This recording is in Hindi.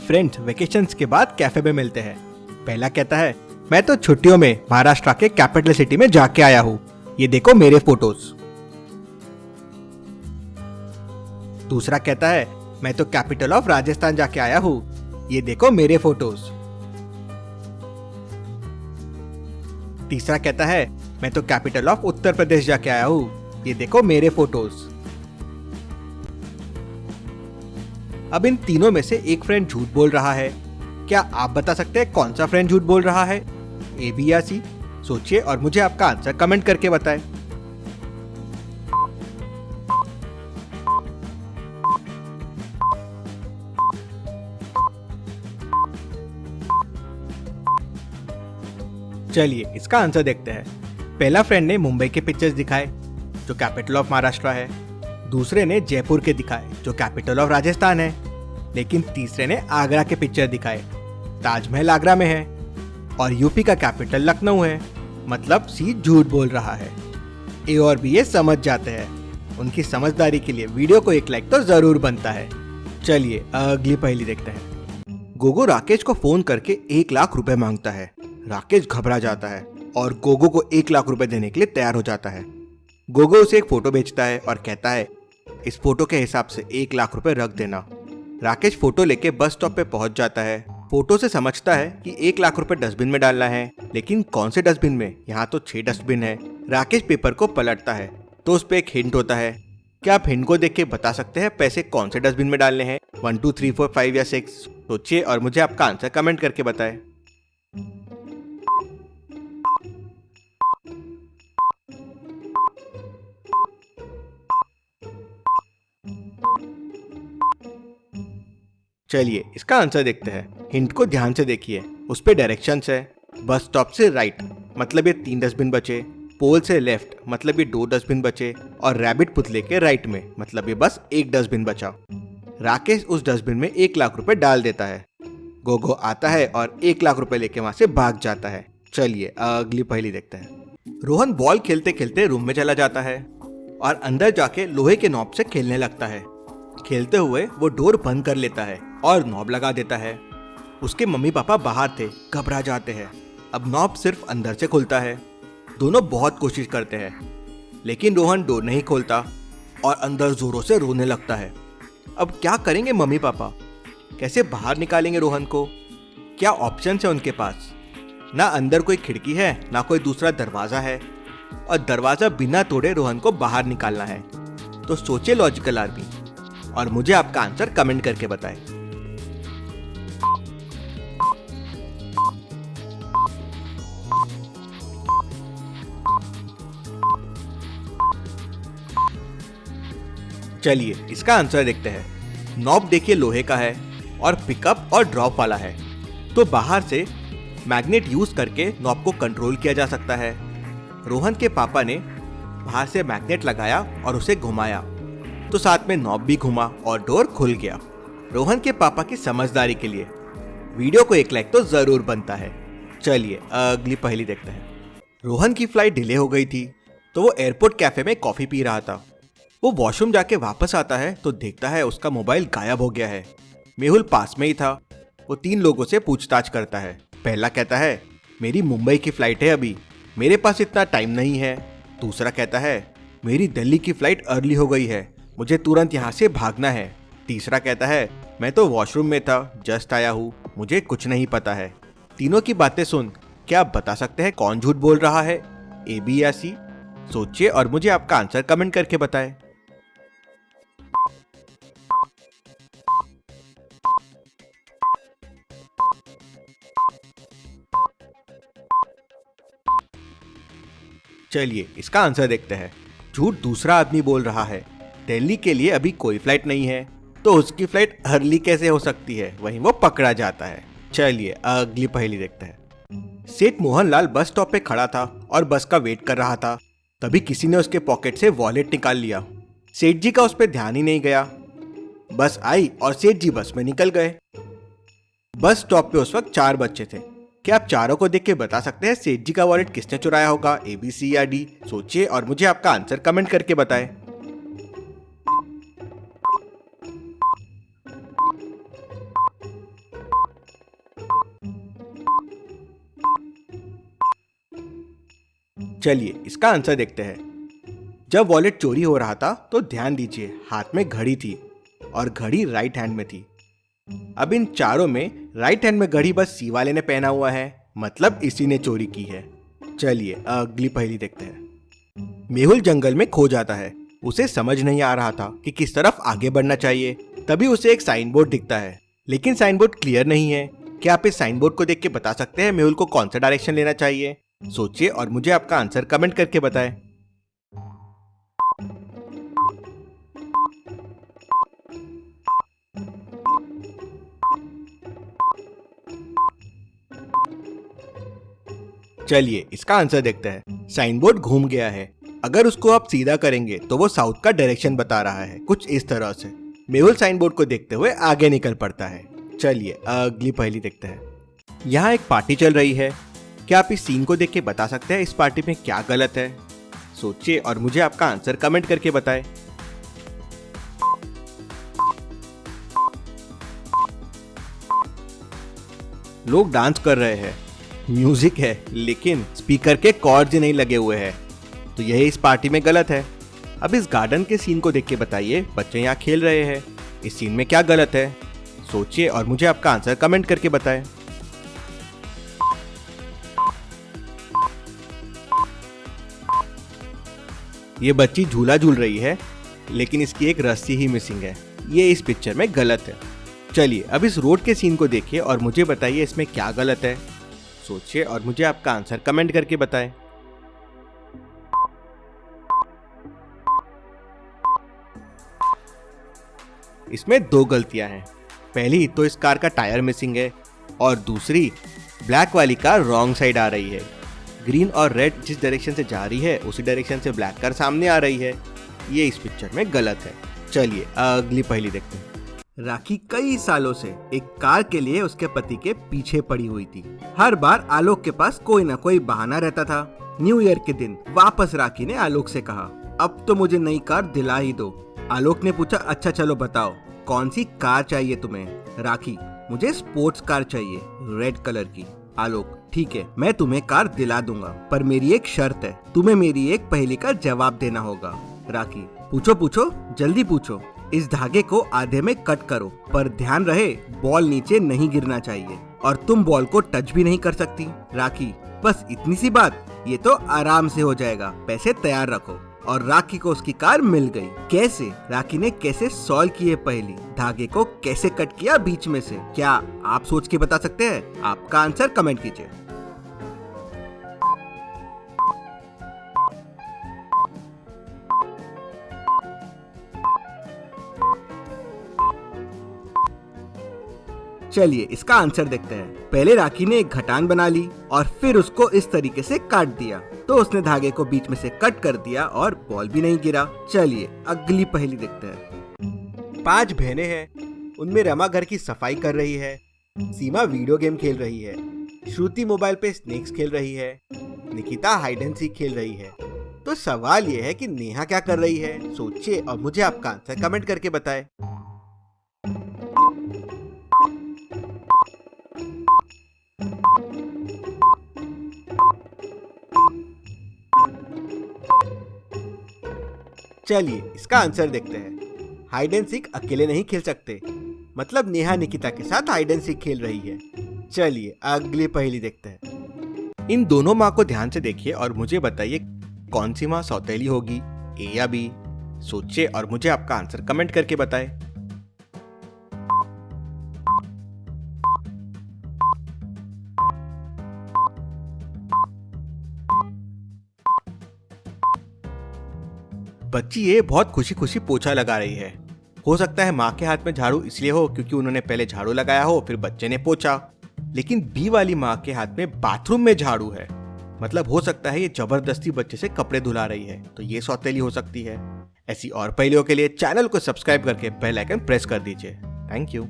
फ्रेंड्स वेकेशंस के बाद कैफे में मिलते हैं। पहला कहता है, मैं तो छुट्टियों में महाराष्ट्र के कैपिटल सिटी में जाके आया हूँ, ये देखो मेरे फोटोज। दूसरा कहता है, मैं तो कैपिटल ऑफ राजस्थान जाके आया हूँ, ये देखो मेरे फोटोज। तीसरा कहता है, मैं तो कैपिटल ऑफ उत्तर प्रदेश जाके आया हूँ, ये देखो मेरे फोटोज। अब इन तीनों में से एक फ्रेंड झूठ बोल रहा है। क्या आप बता सकते हैं कौन सा फ्रेंड झूठ बोल रहा है, ए बी या सी? सोचिए और मुझे आपका आंसर कमेंट करके बताएं। चलिए इसका आंसर देखते हैं। पहला फ्रेंड ने मुंबई के पिक्चर्स दिखाए जो कैपिटल ऑफ महाराष्ट्र है, दूसरे ने जयपुर के दिखाए जो कैपिटल ऑफ राजस्थान है, लेकिन तीसरे ने आगरा के पिक्चर दिखाए, ताजमहल आगरा में है और यूपी का कैपिटल लखनऊ है। मतलब सी झूठ बोल रहा है। ए और बी ये समझ जाते हैं। उनकी समझदारी के लिए वीडियो को एक लाइक तो जरूर बनता है। चलिए अगली पहेली देखते हैं। गोगो राकेश को फोन करके 1 लाख रुपए मांगता है। राकेश घबरा जाता है और गोगो को 1 लाख रुपए देने के लिए तैयार हो जाता है। गोगो उसे एक फोटो भेजता है और कहता है, इस फोटो के हिसाब से 1 लाख रुपए रख देना। राकेश फोटो लेके बस स्टॉप पे पहुंच जाता है। फोटो से समझता है कि 1 लाख रुपए डस्टबिन में डालना है, लेकिन कौन से डस्टबिन में? यहाँ तो 6 डस्टबिन है। राकेश पेपर को पलटता है तो उस पे एक हिंट होता है। क्या आप हिंट को देख के बता सकते हैं पैसे कौन से डस्टबिन में डालने हैं? 1 2 3 4 5 या 6? सोचिए और मुझे आपका आंसर कमेंट करके बताएं। चलिए इसका आंसर देखते हैं। हिंट को ध्यान से देखिए, उस पे डायरेक्शंस है। बस स्टॉप से राइट मतलब ये 3 डस्टबिन बचे, पोल से लेफ्ट मतलब ये 2 डस्टबिन बचे और रैबिट पुतले के राइट में मतलब ये बस 1 डस्टबिन बचा। राकेश उस डस्टबिन में 1 लाख रुपए डाल देता है। गोगो आता है और 1 लाख रुपए लेके वहां से भाग जाता है। चलिए अगली पहेली देखते हैं। रोहन बॉल खेलते खेलते रूम में चला जाता है और अंदर जाके लोहे के नॉब से खेलने लगता है। खेलते हुए वो डोर बंद कर लेता है और नॉब लगा देता है। उसके मम्मी पापा बाहर थे, घबरा जाते हैं। अब नॉब सिर्फ अंदर से खुलता है। दोनों बहुत कोशिश करते हैं, लेकिन रोहन डोर नहीं खोलता और अंदर जोरों से रोने लगता है। अब क्या करेंगे मम्मी पापा? कैसे बाहर निकालेंगे रोहन को? क्या ऑप्शन है उनके पास? ना अंदर कोई खिड़की है, ना कोई दूसरा दरवाजा है और दरवाजा बिना तोड़े रोहन को बाहर निकालना है। तो सोचे लॉजिकल आदमी और मुझे आपका आंसर कमेंट करके बताएं। चलिए इसका आंसर देखते हैं। नॉब देखिए लोहे का है और पिकअप और ड्रॉप वाला है, तो बाहर से मैग्नेट यूज करके नॉब को कंट्रोल किया जा सकता है। रोहन के पापा ने बाहर से मैग्नेट लगाया और उसे घुमाया, तो साथ में नॉब भी घुमा और डोर खुल गया। रोहन के पापा की समझदारी के लिए वीडियो को एक लाइक तो जरूर बनता है। चलिए अगली पहेली देखते हैं। रोहन की फ्लाइट डिले हो गई थी, तो वो एयरपोर्ट कैफे में कॉफी पी रहा था। वो वॉशरूम जाके वापस आता है तो देखता है उसका मोबाइल गायब हो गया है। मेहुल पास में ही था। वो 3 लोगों से पूछताछ करता है। पहला कहता है, मेरी मुंबई की फ्लाइट है अभी, मेरे पास इतना टाइम नहीं है। दूसरा कहता है, मेरी दिल्ली की फ्लाइट अर्ली हो गई है, मुझे तुरंत यहाँ से भागना है। तीसरा कहता है, मैं तो वॉशरूम में था, जस्ट आया हूँ, मुझे कुछ नहीं पता है। तीनों की बातें सुन क्या आप बता सकते हैं कौन झूठ बोल रहा है, ए बी या सी? सोचिए और मुझे आपका आंसर कमेंट करके बताएं। चलिए इसका आंसर देखते हैं। झूठ दूसरा आदमी बोल रहा है। दिल्ली के लिए अभी कोई फ्लाइट नहीं है, तो उसकी फ्लाइट अर्ली कैसे हो सकती है? वहीं वो पकड़ा जाता है। चलिए अगली पहेली देखते हैं। सेठ मोहनलाल बस स्टॉप पे खड़ा था और बस का वेट कर रहा था। तभी किसी ने उसके पॉकेट से वॉलेट निकाल लिया। सेठ जी का उस पर ध्यान ही नहीं गया। बस आई और सेठ जी बस में निकल गए। बस स्टॉप पे उस वक्त 4 बच्चे थे। क्या आप चारों को देख के बता सकते हैं सेठ जी का वॉलेट किसने चुराया होगा, ए बी सी या डी? सोचिए और मुझे आपका आंसर कमेंट करके बताएं। चलिए इसका आंसर देखते हैं। जब वॉलेट चोरी हो रहा था तो ध्यान दीजिए, हाथ में घड़ी थी और घड़ी राइट हैंड में थी। अब इन चारों में राइट हैंड में घड़ी बस सी वाले ने पहना हुआ है, मतलब इसी ने चोरी की है। चलिए अगली पहेली देखते हैं। मेहुल जंगल में खो जाता है। उसे समझ नहीं आ रहा था कि किस तरफ आगे बढ़ना चाहिए। तभी उसे एक साइन बोर्ड दिखता है, लेकिन साइन बोर्ड क्लियर नहीं है। क्या आप इस साइन बोर्ड को देख के बता सकते हैं मेहुल को कौन सा डायरेक्शन लेना चाहिए? सोचिए और मुझे आपका आंसर कमेंट करके बताएं। चलिए इसका आंसर देखते हैं। साइन बोर्ड घूम गया है। अगर उसको आप सीधा करेंगे तो वो साउथ का डायरेक्शन बता रहा है, कुछ इस तरह से। मेहुल साइन बोर्ड को देखते हुए आगे निकल पड़ता है। चलिए अगली पहेली देखते हैं। यहाँ एक पार्टी चल रही है। क्या आप इस सीन को देख के बता सकते हैं इस पार्टी में क्या गलत है? सोचिए और मुझे आपका आंसर कमेंट करके बताएं। लोग डांस कर रहे हैं, म्यूजिक है, लेकिन स्पीकर के कॉर्ड्स नहीं लगे हुए हैं, तो यही इस पार्टी में गलत है। अब इस गार्डन के सीन को देख के बताइए, बच्चे यहाँ खेल रहे हैं, इस सीन में क्या गलत है? सोचिए और मुझे आपका आंसर कमेंट करके बताएं। ये बच्ची झूला झूल रही है, लेकिन इसकी एक रस्सी ही मिसिंग है, ये इस पिक्चर में गलत है। चलिए अब इस रोड के सीन को देखिए और मुझे बताइए इसमें क्या गलत है। सोचिए और मुझे आपका आंसर कमेंट करके बताएं। इसमें दो गलतियां हैं। पहली तो इस कार का टायर मिसिंग है, और दूसरी ब्लैक वाली कार रॉन्ग साइड आ रही है। ग्रीन और रेड जिस डायरेक्शन से जा रही है उसी डायरेक्शन से ब्लैक कार सामने आ रही है, ये इस पिक्चर में गलत है। चलिए अगली पहेली देखते हैं। राखी कई सालों से एक कार के लिए उसके पति के पीछे पड़ी हुई थी। हर बार आलोक के पास कोई ना कोई बहाना रहता था। न्यू ईयर के दिन वापस राखी ने आलोक से कहा, अब तो मुझे नई कार दिला ही दो। आलोक ने पूछा, अच्छा चलो बताओ कौन सी कार चाहिए तुम्हें? राखी, मुझे स्पोर्ट्स कार चाहिए, रेड कलर की। आलोक, ठीक है मैं तुम्हें कार दिला दूंगा, पर मेरी एक शर्त है, तुम्हें मेरी एक पहेली का जवाब देना होगा। राखी, पूछो पूछो जल्दी पूछो। इस धागे को आधे में कट करो, पर ध्यान रहे बॉल नीचे नहीं गिरना चाहिए, और तुम बॉल को टच भी नहीं कर सकती। राखी, बस इतनी सी बात, ये तो आराम से हो जाएगा, पैसे तैयार रखो। और राखी को उसकी कार मिल गई। कैसे? राखी ने कैसे सॉल्व किए पहेली, धागे को कैसे कट किया बीच में से, क्या आप सोच के बता सकते हैं? आपका आंसर कमेंट कीजिए। चलिए इसका आंसर देखते हैं। पहले राखी ने एक घटान बना ली और फिर उसको इस तरीके से काट दिया, तो उसने धागे को बीच में से कट कर दिया और बॉल भी नहीं गिरा। चलिए अगली पहेली देखते हैं। 5 बहनें हैं, उनमें रमा घर की सफाई कर रही है, सीमा वीडियो गेम खेल रही है, श्रुति मोबाइल पे स्नेक्स खेल रही है, निकिता हाइड एंड सीक खेल रही है। तो सवाल ये है कि नेहा क्या कर रही है? सोचिए और मुझे आपका आंसर कमेंट करके बताएं। चलिए इसका आंसर देखते हैं। हाइड एंड सीक अकेले नहीं खेल सकते, मतलब नेहा निकिता के साथ हाइड एंड सीक खेल रही है। चलिए अगली पहेली देखते हैं। इन दोनों माँ को ध्यान से देखिए और मुझे बताइए कौन सी माँ सौतेली होगी, ए या बी? सोचिए और मुझे आपका आंसर कमेंट करके बताएं। बच्ची ये बहुत खुशी खुशी पोछा लगा रही है। हो सकता है माँ के हाथ में झाड़ू इसलिए हो क्योंकि उन्होंने पहले झाड़ू लगाया हो, फिर बच्चे ने पोछा। लेकिन बी वाली माँ के हाथ में बाथरूम में झाड़ू है, मतलब हो सकता है ये जबरदस्ती बच्चे से कपड़े धुला रही है, तो ये सौतेली हो सकती है। ऐसी और पहेलियों के लिए चैनल को सब्सक्राइब करके बेल आइकन प्रेस कर दीजिए। Thank you.